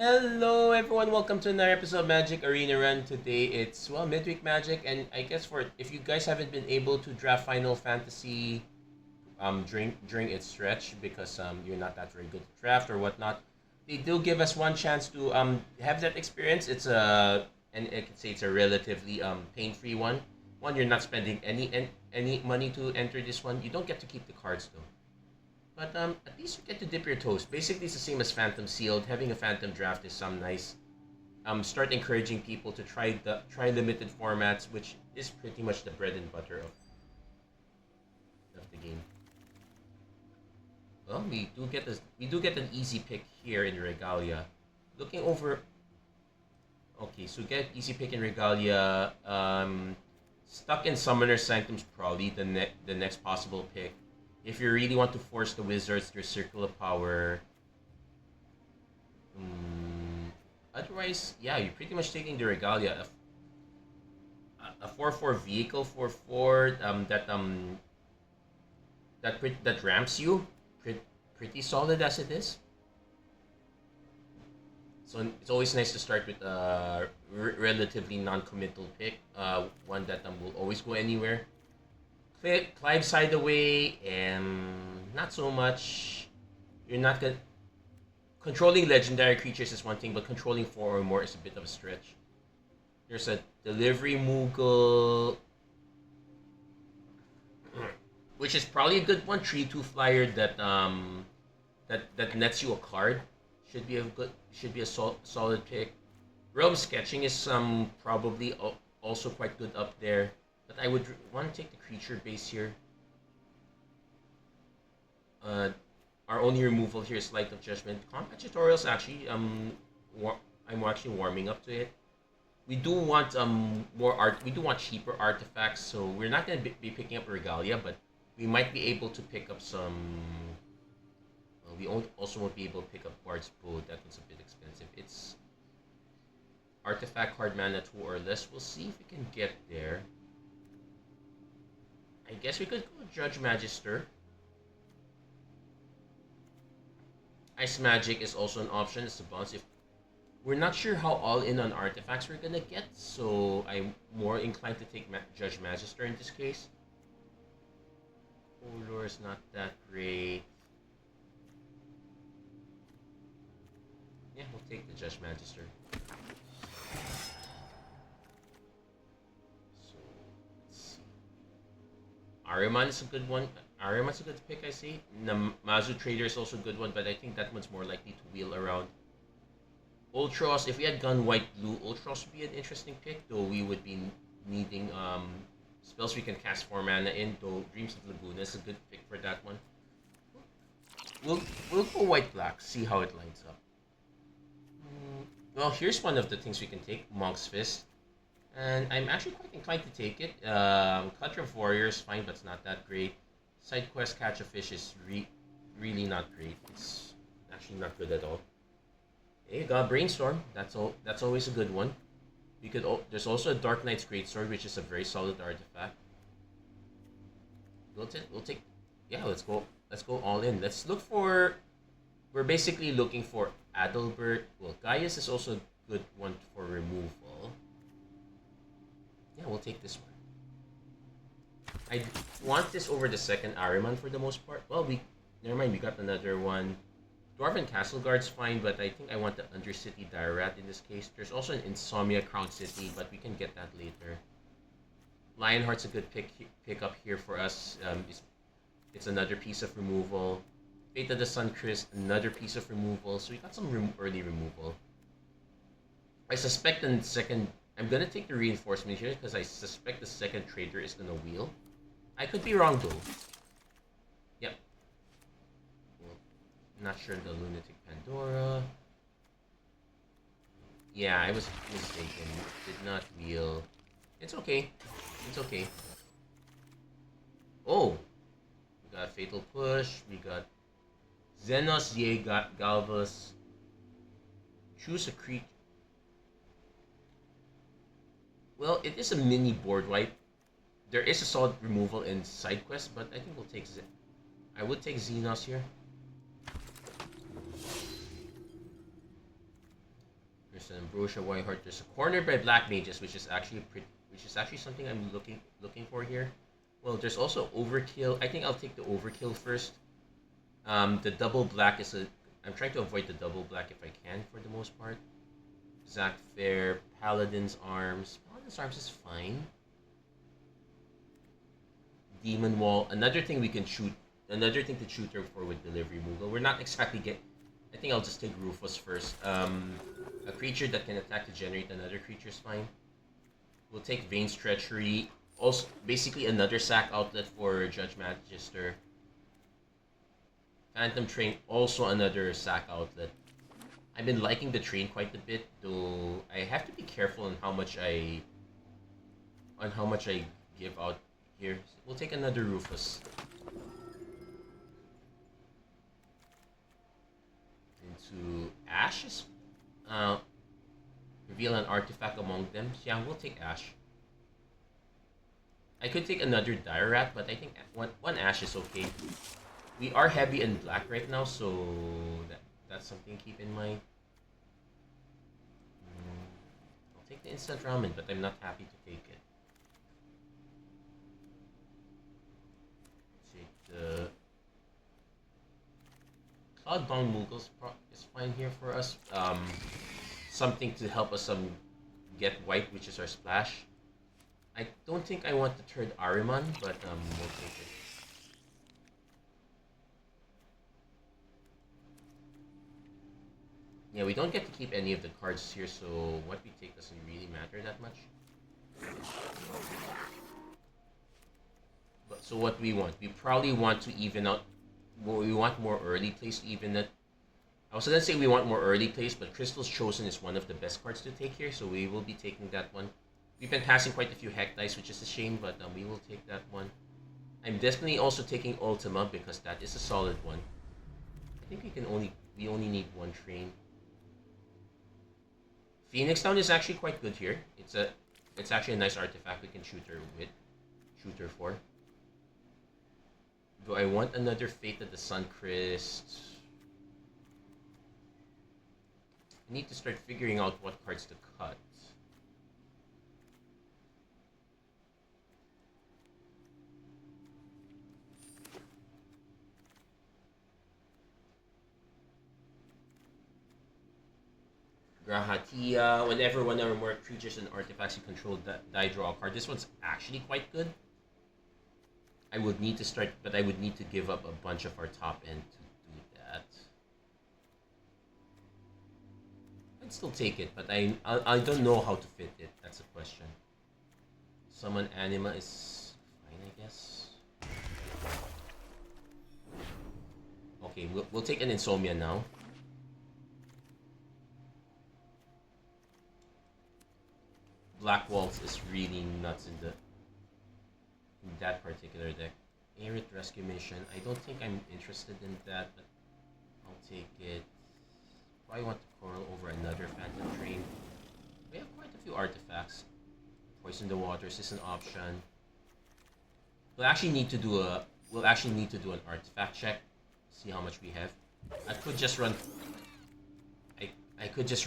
Hello everyone, welcome to another episode of Magic Arena Run. Today it's midweek Magic, and I guess for if you guys haven't been able to draft Final Fantasy during its stretch because you're not that very good at draft or whatnot, they do give us one chance to have that experience. It's a and I can say it's a relatively pain free one. One, you're not spending any money to enter this one. You don't get to keep the cards though. But at least you get to dip your toes. Basically, it's the same as Phantom Sealed. Having a Phantom Draft is some nice. Start encouraging people to try limited formats, which is pretty much the bread and butter of the game. Well, we do get an easy pick here in Regalia. Looking over. Okay, so get easy pick in Regalia. Stuck in Summoner Sanctum's probably the next possible pick. If you really want to force the wizards, there's Circle of Power. Otherwise, yeah, you're pretty much taking the Regalia. A 4/4 vehicle 4/4 that ramps you, pretty solid as it is. So it's always nice to start with a relatively non-committal pick, one that will always go anywhere. Clive side away, and not so much. You're not gonna controlling legendary creatures is one thing, but controlling 4 or more is a bit of a stretch. There's a delivery Moogle, which is probably a good one. 3/2 flyer that nets you a card. Should be a solid pick. Realm sketching is probably also quite good up there. But I would want to take the creature base here. Our only removal here is Light of Judgment. Combat tutorials actually I'm actually warming up to it. We do want more art. We do want cheaper artifacts, so we're not gonna be picking up Regalia, but we might be able to pick up some. We also won't be able to pick up Bard's Bow. That one's a bit expensive. It's artifact card mana 2 or less. We'll see if we can get there. I guess we could go Judge Magister. Ice Magic is also an option. It's a bounce. If we're not sure how all in on artifacts we're gonna get, so I'm more inclined to take Judge Magister in this case. Color is not that great. Yeah, we'll take the Judge Magister. Ariman is a good one. Ariman's a good pick, I see. Namazu Trader is also a good one, but I think that one's more likely to wheel around. Ultros, if we had gone white-blue, Ultros would be an interesting pick, though we would be needing spells we can cast 4 mana in, though Dreams of Laguna is a good pick for that one. We'll go white-black, see how it lines up. Well, here's one of the things we can take, Monk's Fist. And I'm actually quite inclined to take it. Clutch of Warriors, fine, but it's not that great. Side quest Catch a Fish is really not great. It's actually not good at all. Hey, got Brainstorm. That's always a good one. There's also a Dark Knight's Greatsword, which is a very solid artifact. We'll take. Yeah, let's go all in. Let's look for. We're basically looking for Adalbert. Well, Gaius is also a good one for removal. Yeah, we'll take this one. I want this over the second Ariman for the most part. Well, never mind, we got another one. Dwarven Castle Guard's fine, but I think I want the Undercity Dairat in this case. There's also an Insomnia Crown City, but we can get that later. Lionheart's a good pick up here for us. It's another piece of removal. Fate of the Sun Christ, another piece of removal. So we got some early removal. I suspect the second. I'm gonna take the reinforcement here because I suspect the second trader is gonna wheel. I could be wrong though. Yep. Well, not sure the Lunatic Pandora. Yeah, I was mistaken. Did not wheel. It's okay. It's okay. Oh, we got Fatal Push. We got Xenos Ye Galvas. Choose a creature. Well, it is a mini board wipe. There is a solid removal in side quest, but I think we'll take I would take Xenos here. There's an Ambrosia Whiteheart. There's a corner by Black Mages, which is actually something I'm looking for here. Well, there's also Overkill. I think I'll take the Overkill first. The double black is a. I'm trying to avoid the double black if I can for the most part. Zac Fair, Paladin's Arms. Paladin's Arms is fine. Demon Wall. Another thing to shoot her for with Delivery Moogle. We're not exactly I think I'll just take Rufus first. A creature that can attack to generate another creature is fine. We'll take Vein's Treachery. Also, basically another sack outlet for Judge Magister. Phantom Train, also another sack outlet. I've been liking the train quite a bit, though I have to be careful on how much I give out here. So we'll take another Rufus. Into Ashes. Reveal an artifact among them. So yeah, we'll take Ash. I could take another Dire Rat, but I think one Ash is okay. We are heavy in black right now, so that's something to keep in mind. I'll take the instant ramen, but I'm not happy to take it. Take the Cloudbound Moogle is fine here for us. Something to help us get white, which is our splash. I don't think I want the third Ariman, but we'll take it. Yeah, we don't get to keep any of the cards here, so what we take doesn't really matter that much. But so what we want? We probably want to even out. Well, we want more early plays to even it. I was gonna say we want more early plays, but Crystal's Chosen is one of the best cards to take here, so we will be taking that one. We've been passing quite a few Heck Dice, which is a shame, but we will take that one. I'm definitely also taking Ultima because that is a solid one. I think we only need one train. Phoenix Down is actually quite good here. It's actually a nice artifact we can shoot her for. Do I want another Fate of the Suncrist? I need to start figuring out what cards to cut. Grahatia. Whenever one or more creatures and artifacts you control die, draw a card. This one's actually quite good. I would need to give up a bunch of our top end to do that. I'd still take it, but I don't know how to fit it. That's a question. Summon Anima is fine, I guess. Okay, we'll take an Insomnia now. Black Waltz is really nuts in that particular deck. Aerith Rescue Mission. I don't think I'm interested in that, but I'll take it. Probably want to coral over another Phantom Train. We have quite a few artifacts. Poison the Waters is an option. We'll actually need to do an artifact check. See how much we have. I could just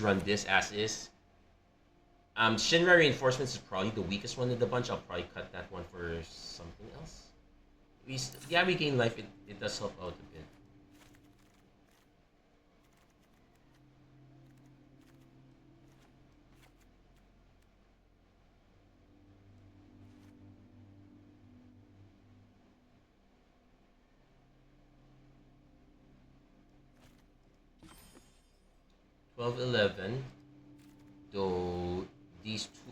run this as is. Shinra Reinforcements is probably the weakest one in the bunch. I'll probably cut that one for something else. We gain life. It does help out a bit. $12.11. Though these two,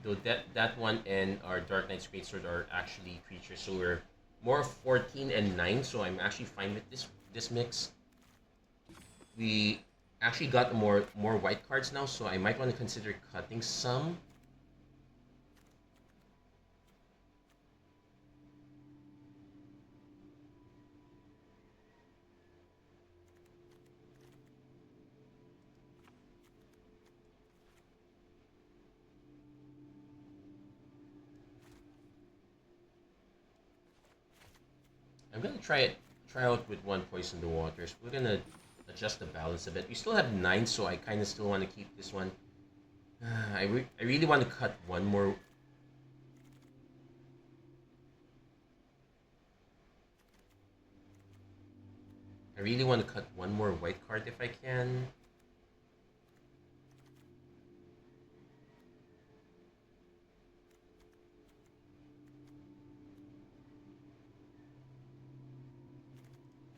though that one and our Dark Knight's Greatsword are actually creatures, so we're more 14 and 9. So I'm actually fine with this mix. We actually got more white cards now, so I might want to consider cutting some. I'm gonna try out with one Poison the Waters. We're gonna adjust the balance a bit. We still have 9, so I kind of still want to keep this one. I really want to cut one more. I really want to cut one more white card if I can.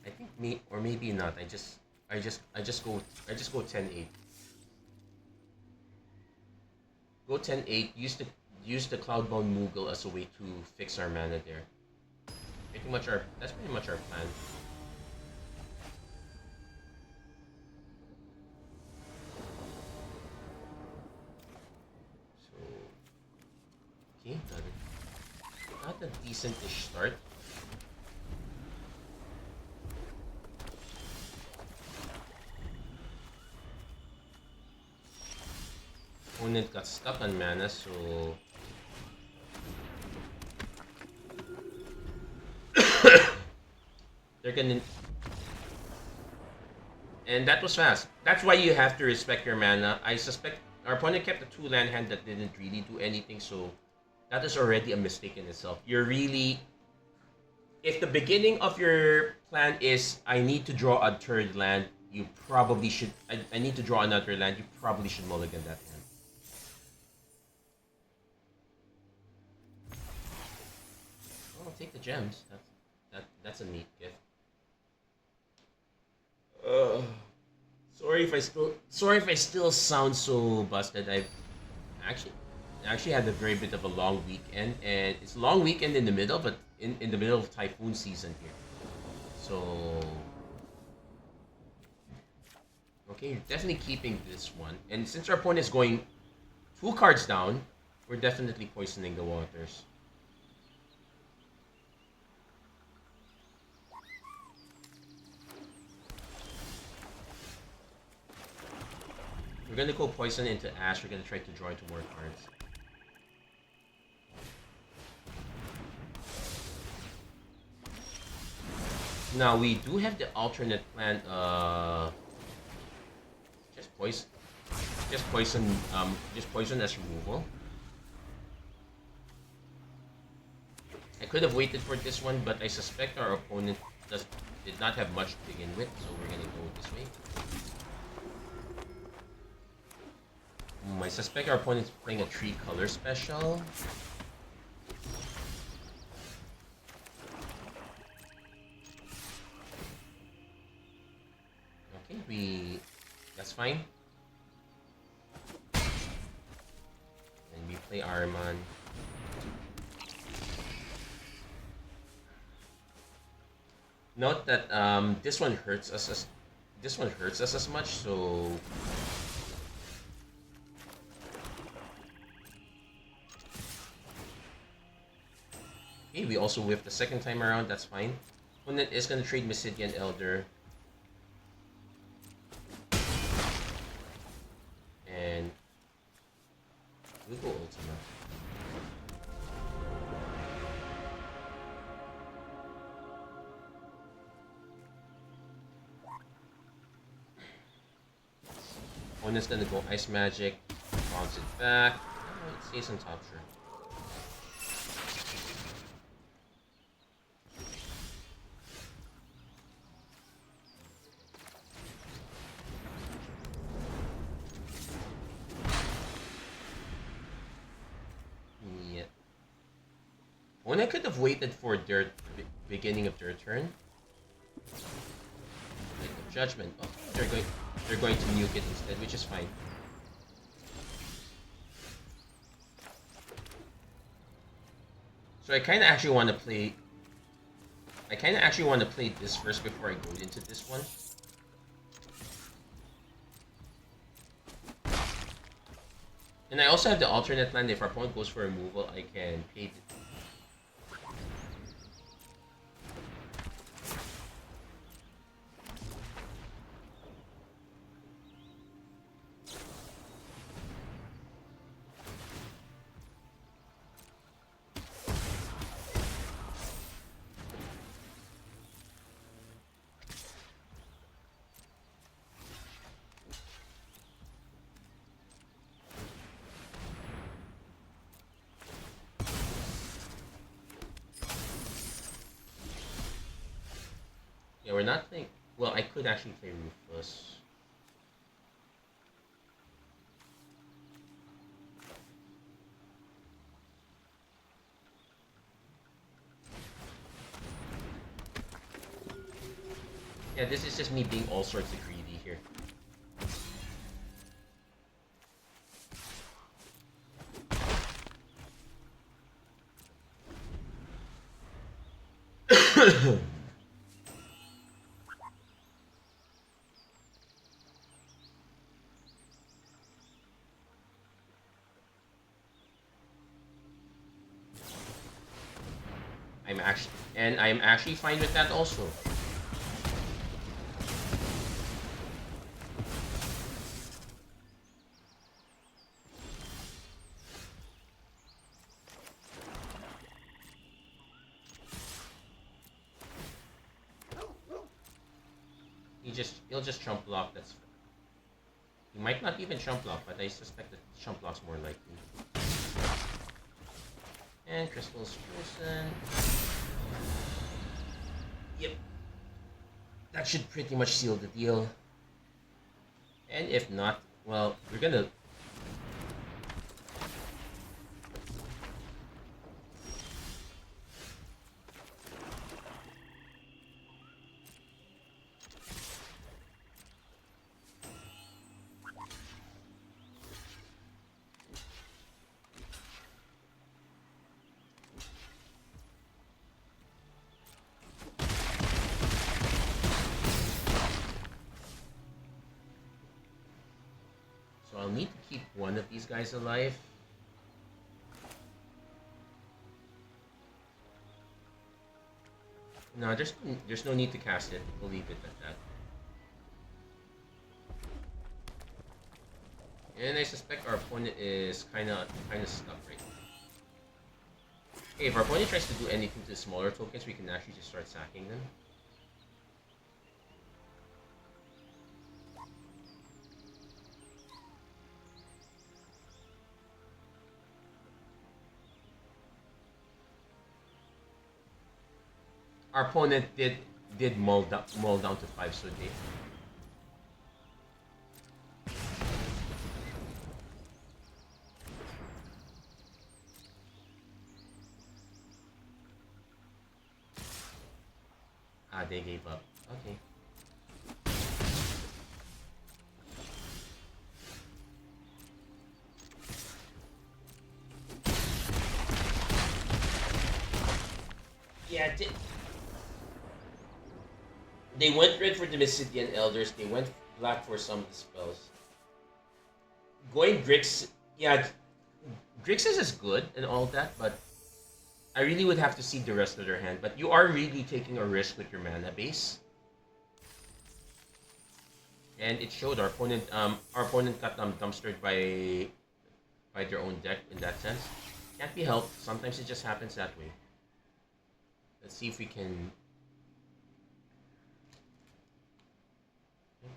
I think or maybe not. I just go 10-8. Go 10-8. Use the Cloudbound Moogle as a way to fix our mana there. That's pretty much our plan. So okay, got a decent-ish start. Opponent got stuck on mana, so they're gonna, and that was fast. That's why you have to respect your mana. I suspect our opponent kept a 2-land hand that didn't really do anything, so that is already a mistake in itself. You're really, if the beginning of your plan is I need to draw a third land, you probably should. I need to draw another land. You probably should mulligan that hand. I'll take the gems. That's a neat gift. Sorry if I still sound so busted. I've actually had a very bit of a long weekend, and it's a long weekend in the middle, but in the middle of typhoon season here. So okay, definitely keeping this one. And since our opponent is going 2 cards down, we're definitely poisoning the waters. We're gonna go poison into Ash. We're gonna try to draw into more cards. Now we do have the alternate plan. Just poison as removal. I could have waited for this one, but I suspect our opponent did not have much to begin with, so we're gonna go this way. I suspect our opponent's playing a 3-color special. Okay, that's fine. And we play Ahriman. Note that this one hurts us as much, so okay, we also whip the second time around, that's fine. Opponent is gonna trade Mysidian Elder. And we'll go Ultima. Opponent's gonna go Ice Magic, bounce it back. Oh, it stays on top, sure. When I could have waited for their beginning of their turn, like the Judgment. Oh, they're going to nuke it instead, which is fine. So I kind of actually want to play. I kind of actually want to play this first before I go into this one. And I also have the alternate land. If our opponent goes for removal, I can pay it. Yeah, we're not playing. Well, I could actually play Ruthless. Yeah, this is just me being all sorts of greedy here. I'm actually fine with that also. He'll just chump block. That's he might not even chump block, but I suspect that chump block's more likely. And Crystal's frozen. Yep. That should pretty much seal the deal. And if not, well, we're gonna... So I'll need to keep one of these guys alive. No, there's no need to cast it. We'll leave it at that. And I suspect our opponent is kinda stuck right now. Okay, if our opponent tries to do anything to the smaller tokens, we can actually just start sacking them. Our opponent did mull down to 5, so they... they gave up. Okay. Yeah, they went red for the Mysidian Elders. They went black for some of the spells. Going Grix, yeah, Grixis is good and all that, but I really would have to see the rest of their hand. But you are really taking a risk with your mana base, and it showed. Our opponent got dumpstered by their own deck in that sense. Can't be helped. Sometimes it just happens that way. Let's see if we can.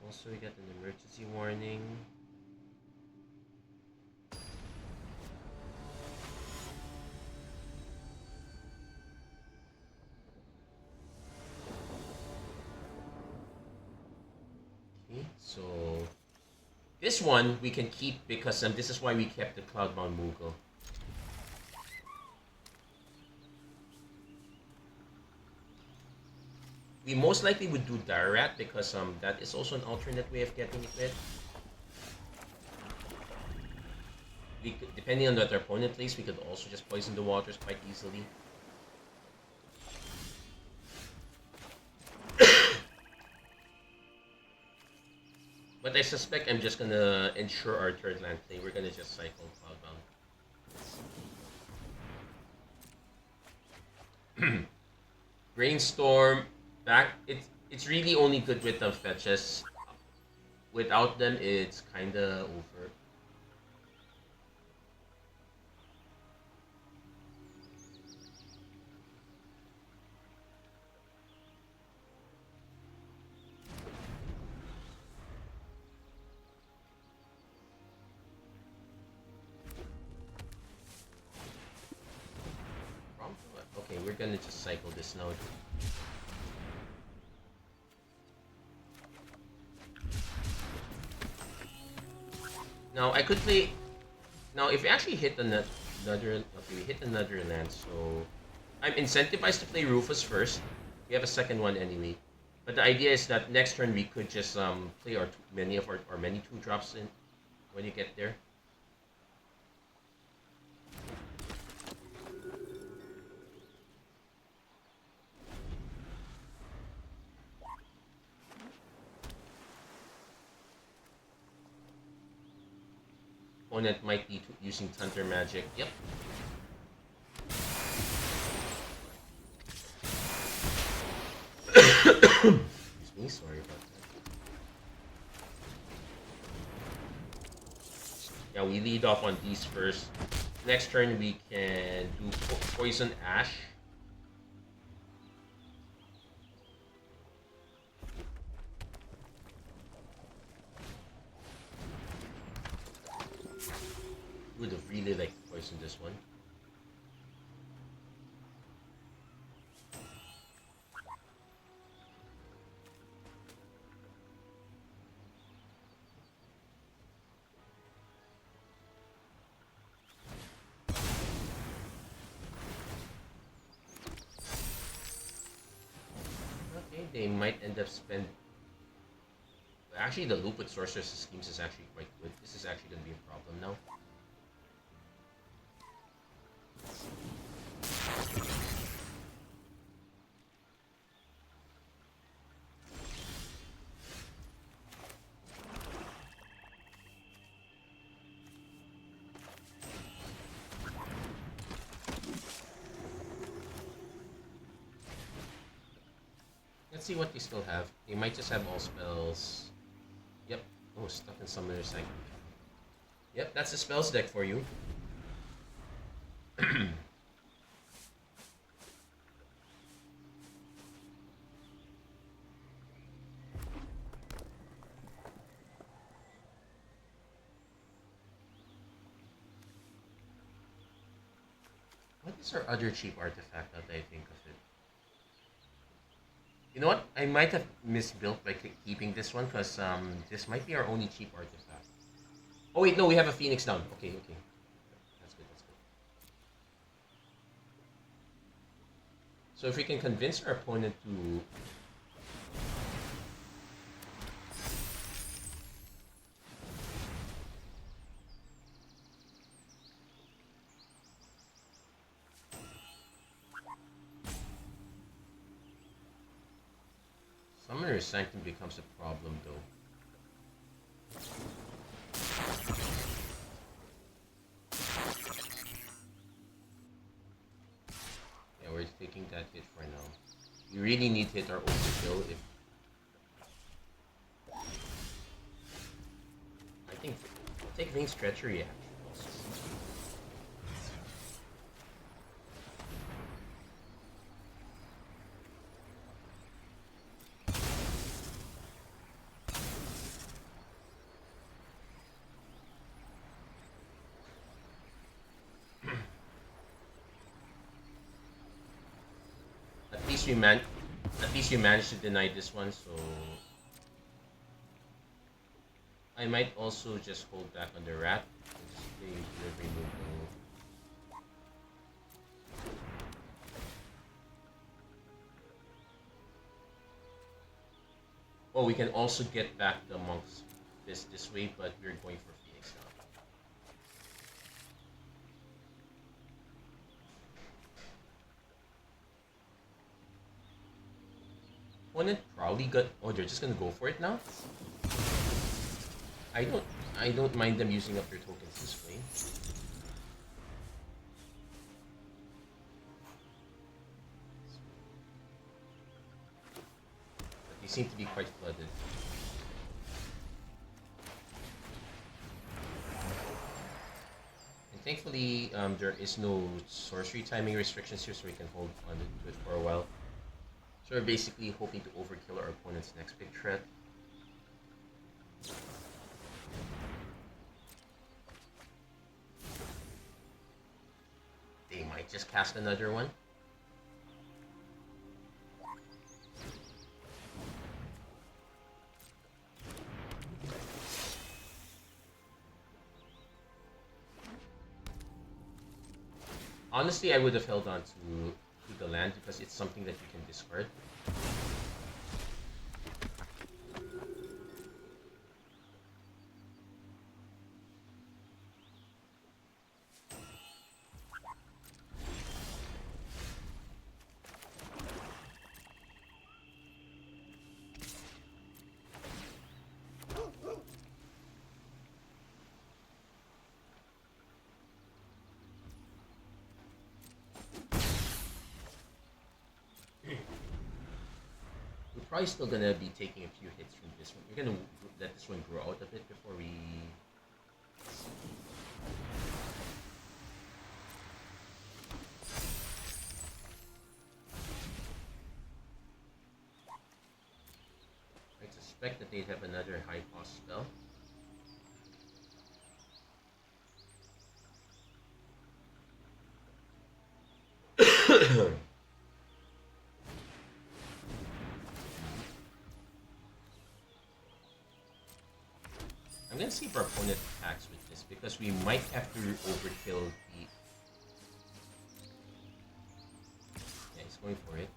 Also, we got an emergency warning. Okay, so this one we can keep because this is why we kept the Cloudbound Moogle. We most likely would do Dararat because that is also an alternate way of getting it with. We could, depending on what our opponent plays, we could also just poison the waters quite easily. But I suspect I'm just gonna ensure our third land play. We're gonna just cycle Cloudbound. Brainstorm. It's really only good with the fetches. Without them, it's kinda over. Okay, we're gonna just cycle this now. Now I could play. Now if we actually hit another, okay, we hit another land. So I'm incentivized to play Rufus first. We have a second one anyway. But the idea is that next turn we could just play our many of our many 2-drops in when you get there. Opponent might be using Thunder Magic. Yep. Excuse me, sorry about that. Yeah, we lead off on these first. Next turn we can do Poison Ash. Would have really liked to poison this one. Okay, they might end up spend. Actually, the loop with Sorceress Schemes is actually quite good. This is actually going to be a problem now. Let's see what they still have. They might just have all spells. Yep. Oh, stuck in Summoner's Sanctum. Yep, that's the spells deck for you. What is our other cheap artifact that I think of it? You know what? I might have misbuilt by keeping this one because this might be our only cheap artifact. Oh wait, no, we have a Phoenix down. Okay, okay. That's good, that's good. So if we can convince our opponent to... Summoner's Sanctum becomes a problem though. Yeah, we're taking that hit for now. We really need to hit our overkill if... I think I'll take Ving's Treachery actually. At least we managed to deny this one, so I might also just hold back on the rat and just play delivery move. Oh, we can also get back the monks this way, but we're going for Phoenix now. Opponent probably got... Oh, they're just gonna go for it now? I don't mind them using up their tokens this way. But they seem to be quite flooded. And thankfully, there is no sorcery timing restrictions here, so we can hold on to it for a while. So we're basically hoping to overkill our opponent's next big threat. They might just cast another one. Honestly, I would have held on to the land because it's something that you can discard. We're probably still gonna be taking a few hits from this one. We're gonna let this one grow out a bit before we. I suspect that they'd have another high cost spell. I'm gonna see if our opponent attacks with this because we might have to overkill the. Yeah, he's going for it.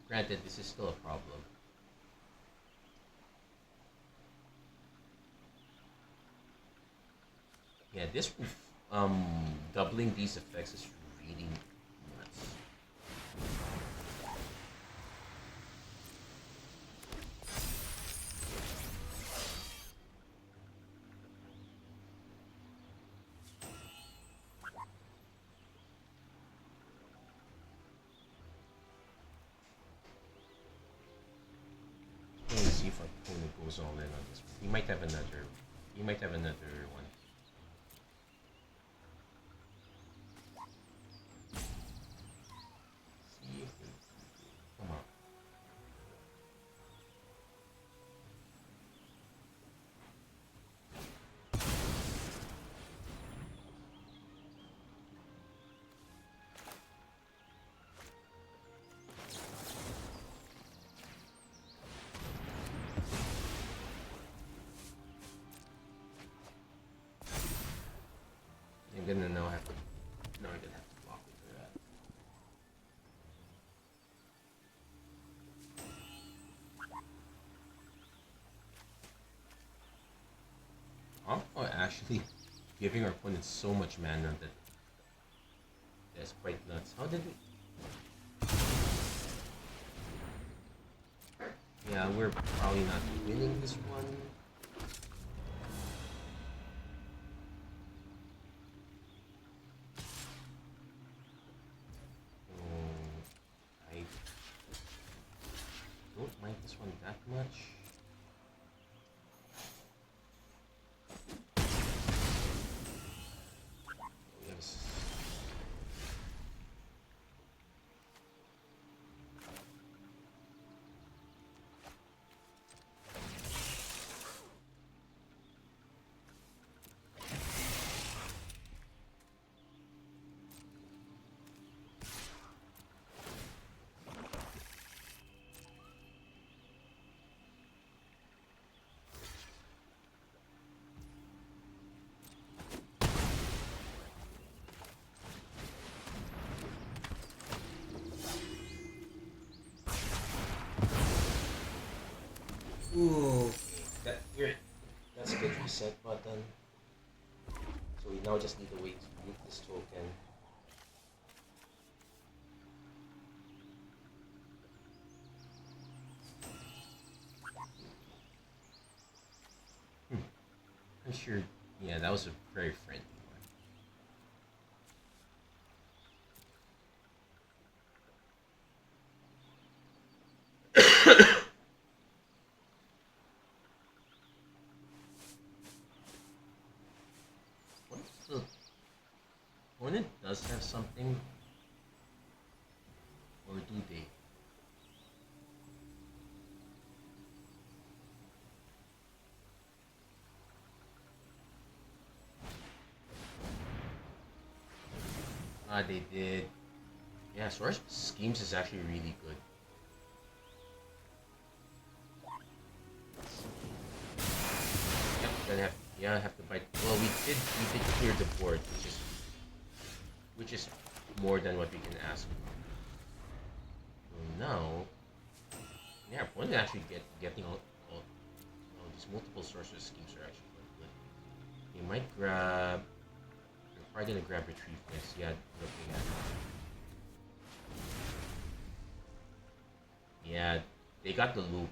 Granted, this is still a problem. Yeah, this doubling these effects is really nuts. Let me see if our opponent goes all in on this one. He might have another. He might have another one. See if they come on. I'm gonna now have to. No, I'm gonna have to block it for that. Oh, actually, giving our opponent so much mana that that's quite nuts. How did we? Yeah, we're probably not winning this one. I don't like this one that much. Yes. Ooh, that here. That's a good reset button. So we now just need to wait to move this token. I'm sure. Yeah, that was a very friendly one. Opponent does have something, or do they? Ah, they did. Yeah, Source Schemes is actually really good. Yep, gonna have have to bite. Well, we did clear the board, which is more than what we can ask for. So now, yeah, opponent actually getting all these multiple Sorcerer Schemes are actually quite good. They might grab. They're probably gonna grab Retrieve next. Yeah, looking at it. Yeah, they got the loop.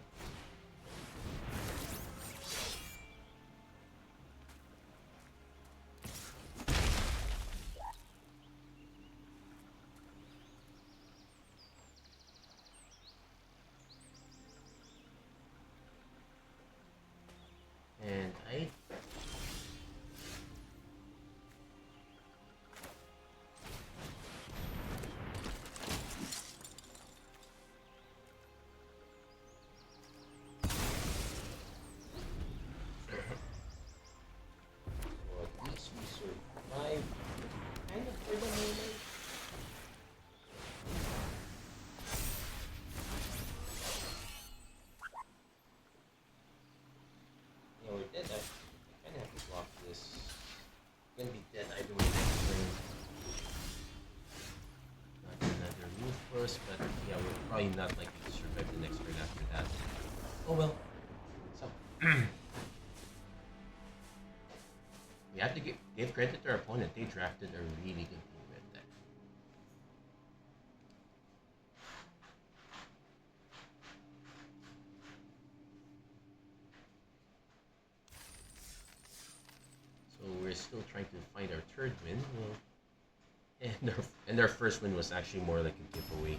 And I so at least we survived kind of for the moment. Yeah, we're dead. I kind of have to block this. We're gonna be dead either way next turn. Not another Ruthless, but yeah, we're probably not likely to survive the next turn after that. Oh well. So we have to give credit to our opponent. They drafted a really good blue red deck. So we're still trying to find our third win. Well, and our first win was actually more like a giveaway.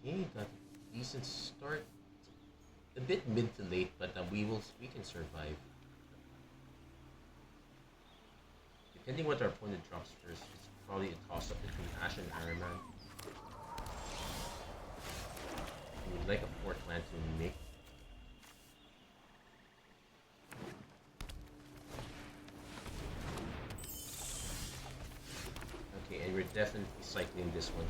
Okay, got a decent start. A bit mid to late, but we can survive. Depending what our opponent drops first, it's probably a toss up between Ash and Iron Man. We would like a fourth land to make. Okay, and we're definitely cycling this one.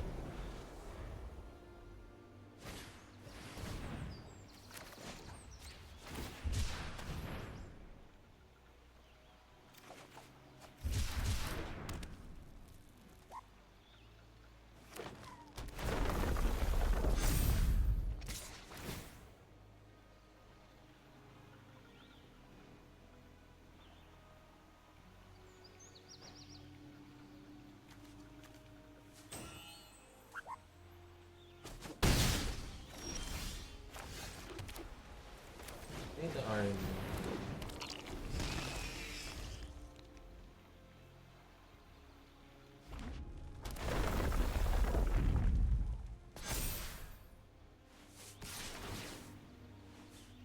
I think the Iron.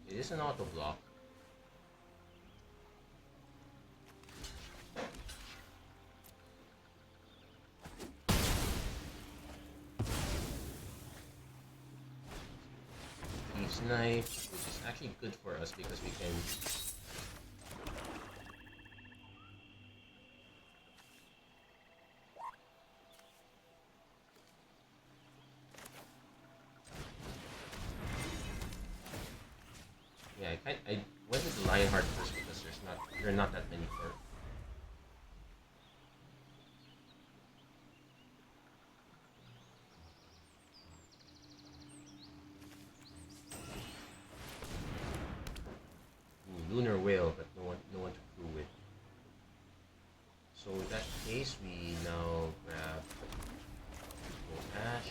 It is an auto block. Thieves Knife, which is actually good for us because we can. Yeah, I went with the Lionheart first because there are not that many for. Ooh, Lunar Whale, but no one to crew with. So in that case, we now grab Ash.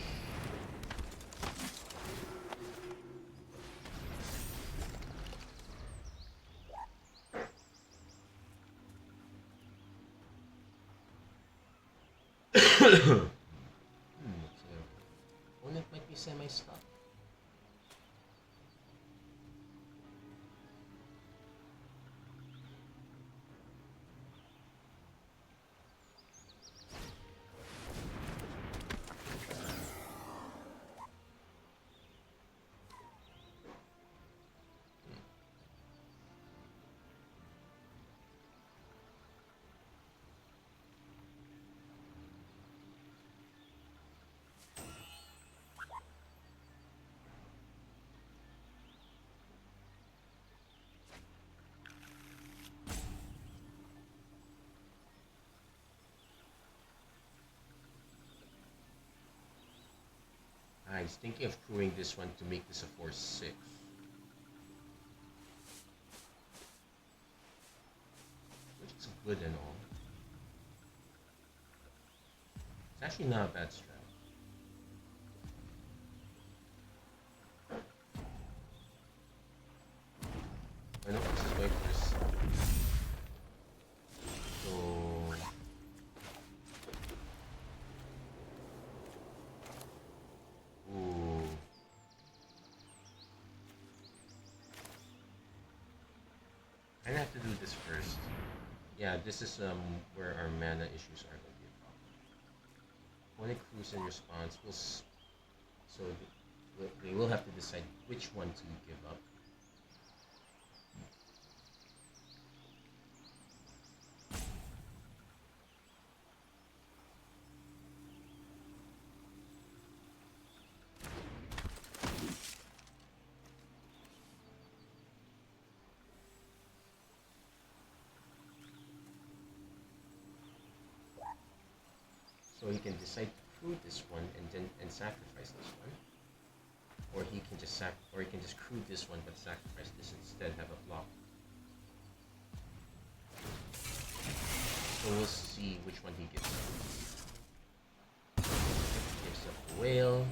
Opponent might be semi-stuck. was thinking of crewing this one to make this a 4/6. Which is good and all. It's actually not a bad strat. I know this is going first. So ooh. I have to do this first. Yeah, this is where our mana issues are going to be a problem. When it crews in response, so they will have to decide which one to give up. So he can decide to crew this one and sacrifice this one, or he can just crew this one but sacrifice this instead, have a block. So we'll see which one he gives up. He gives up the whale.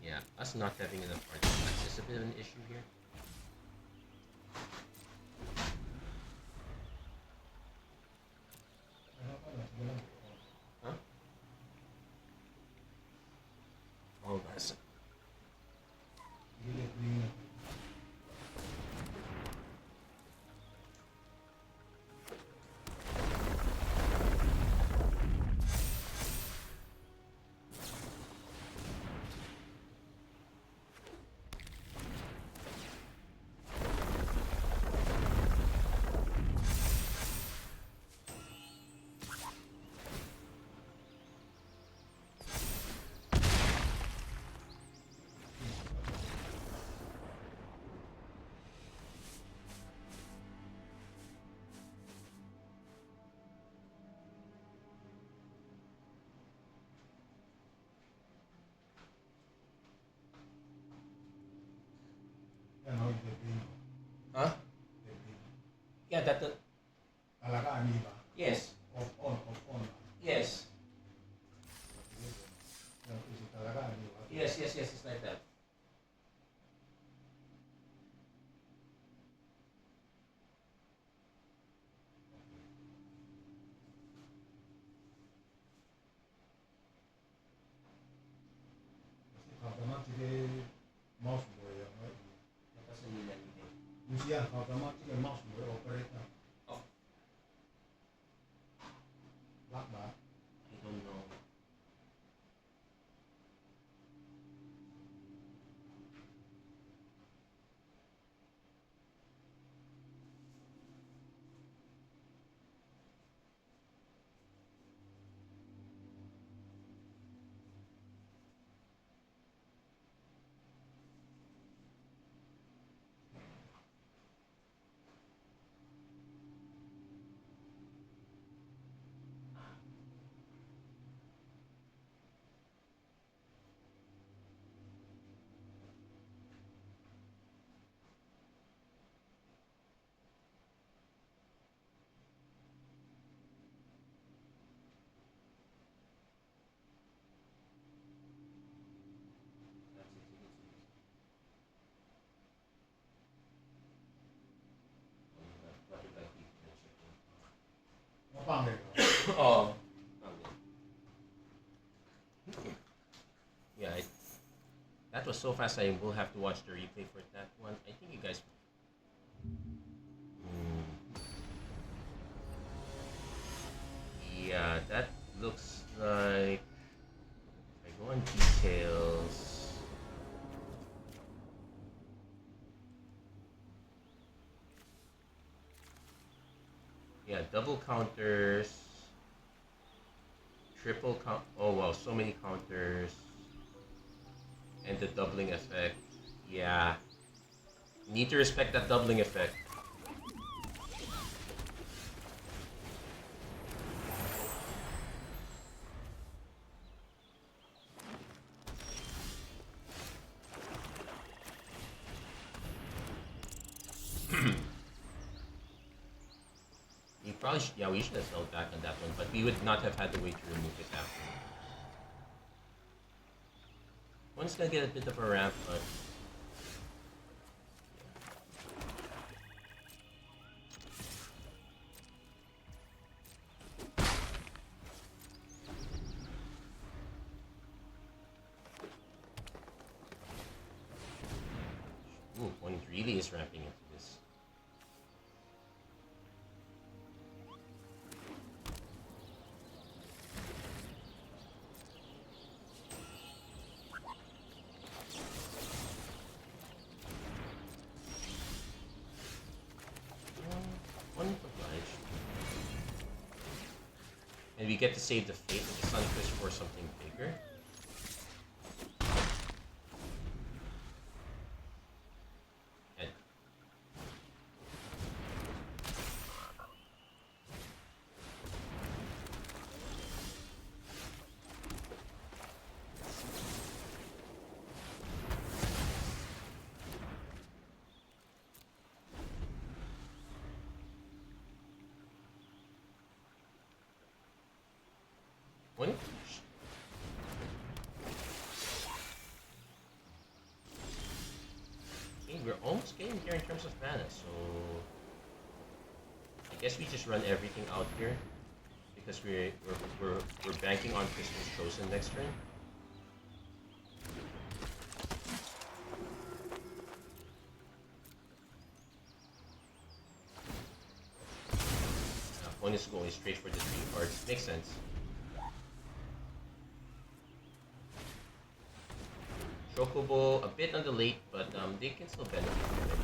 Yeah, us not having enough artifacts is a bit of an issue here. Huh? Yeah, that. Yes. Yes. Yes, it's like that. Oh. Yeah, that was so fast. I will have to watch the replay for that one. I think you guys. Yeah, that looks like. If I go on details. Yeah, double counters. Triple count. Oh wow, so many counters. And the doubling effect. Yeah. Need to respect that doubling effect. Probably, yeah, we should have fell back on that one, but we would not have had the way to remove it after. One's gonna get a bit of a ramp, but ooh, one really is ramping into this. One obliged. And we get to save the fate of the Sunfish for something bigger. And one. Okay, we're almost getting there in terms of mana, so I guess we just run everything out here because we're banking on Crystal's Chosen next turn. One is going straight for the 3 cards. Makes sense. Chocobo a bit on the late, but they can still benefit from it.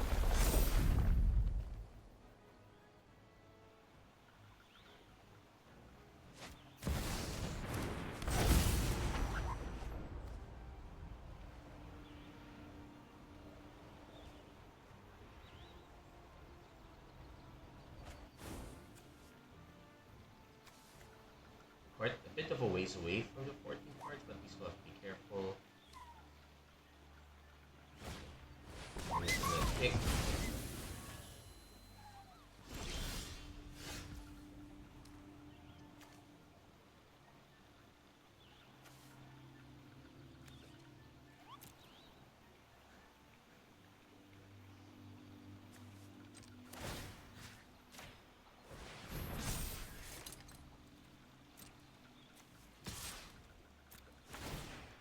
Quite a bit of a ways away from the 14 cards, but we still have to be careful. And it's gonna kick.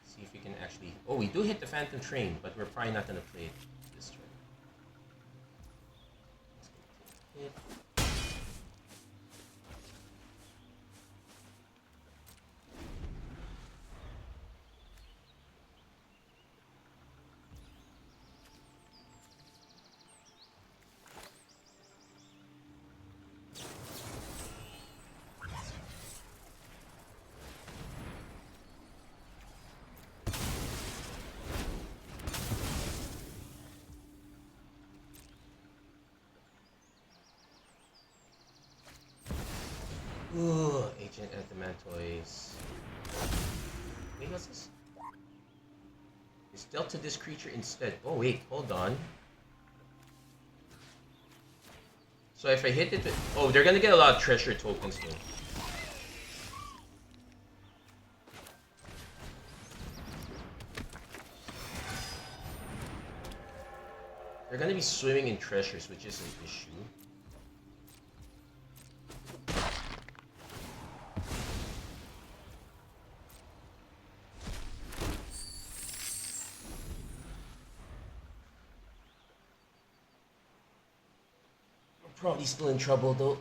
See if we can actually. Oh, we do hit the Phantom Train, but we're probably not gonna play it this turn. Let's go take a hit. Ooh, Ancient Adamantoise. Wait, what's this? It's dealt to this creature instead. Oh wait, hold on. So if I hit it with... Oh, they're gonna get a lot of treasure tokens though. They're gonna be swimming in treasures, which is an issue. Probably still in trouble though.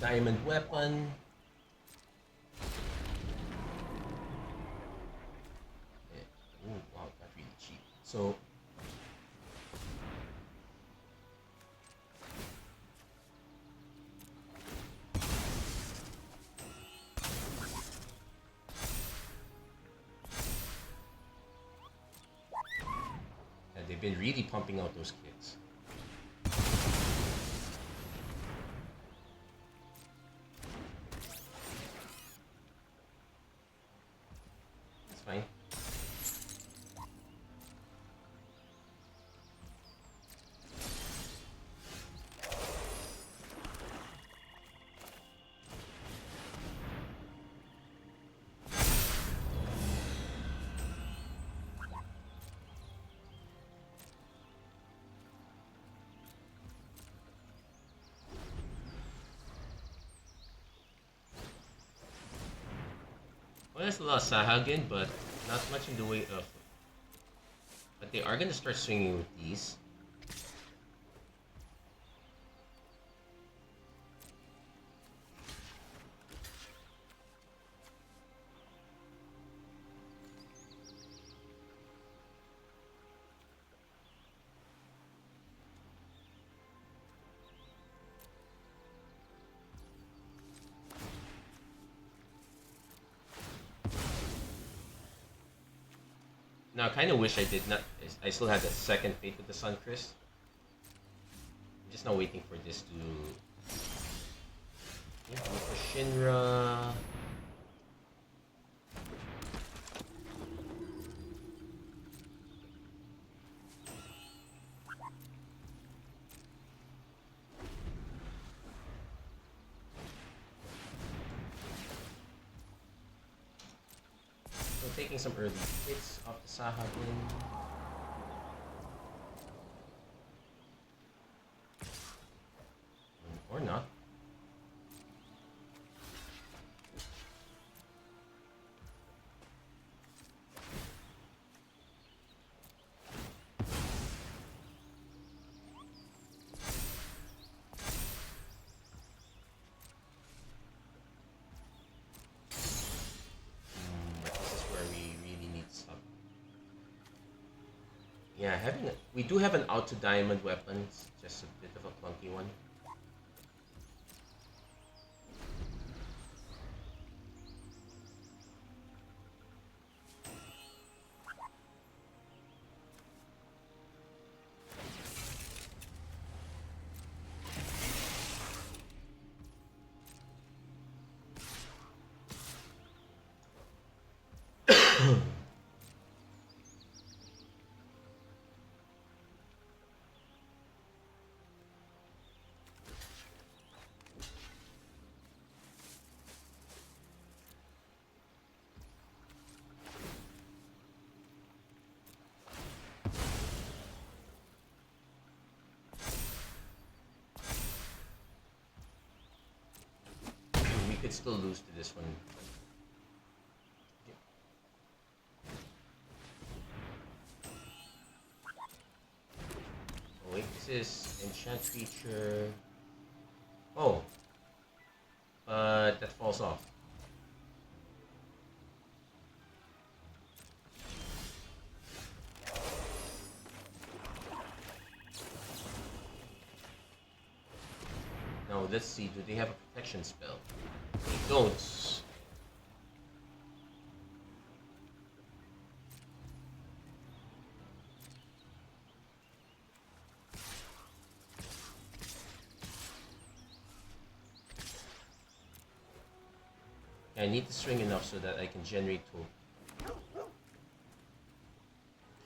Diamond weapon. Yeah. Ooh, wow, that's really cheap. So yeah, they've been really pumping out those kits. Fine. Well, there's a lot of Sahagin, but not much in the way of. But they are gonna start swinging with these. Now, I kind of wish I did not. I still had the second fate with the Sun Chris. I'm just now waiting for this to. Yeah, go for Shinra. So taking some early hits off the Sahagin. Or not. This is where we really need some. Yeah, we do have an out to diamond weapon. It's just a bit of a clunky one. We could still lose to this one. Oh wait, this is enchant creature. Oh, but that falls off. Now let's see, do they have a protection spell? They don't. I need to swing enough so that I can generate two.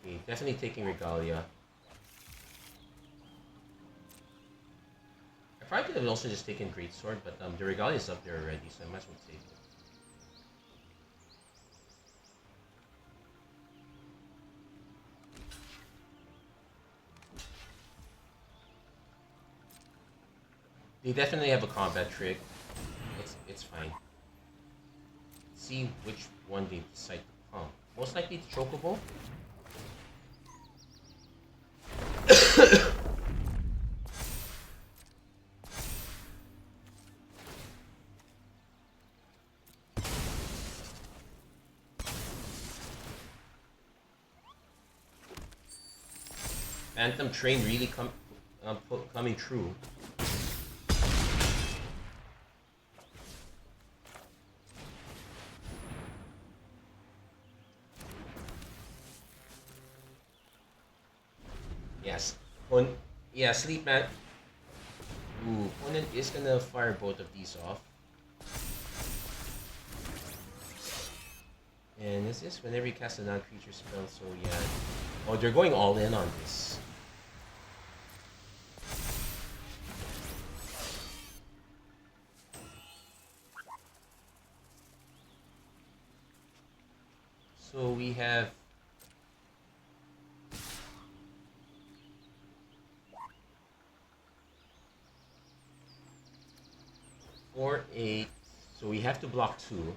Okay, definitely taking Regalia. I probably could have also just taken Greatsword, but the Regalia is up there already, so I might as well take it. They definitely have a combat trick. It's fine. See which one they decide to come. Most likely the Chocobo. Phantom Train really coming true. Yes. Yeah, Sleep Man. Ooh, opponent is gonna fire both of these off. And this is whenever you cast a non-creature spell, so yeah. Oh, they're going all in on this. So we have 4, 8. So we have to block 2.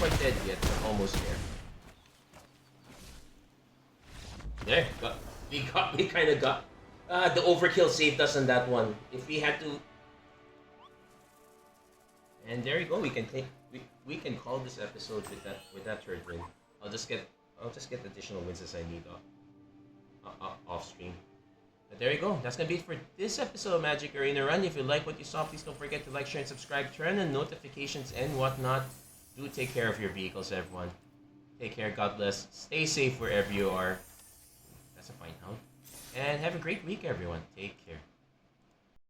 quite dead yet, but almost there. There, we kind of got the overkill saved us on that one. If we had to, and there you go. We can call this episode with that third win. I'll just get additional wins as I need off stream. But there you go. That's gonna be it for this episode of Magic Arena Run. If you like what you saw, please don't forget to like, share, and subscribe. Turn on notifications and whatnot. Do take care of your vehicles, everyone. Take care. God bless. Stay safe wherever you are. That's a fine hound. And have a great week, everyone. Take care.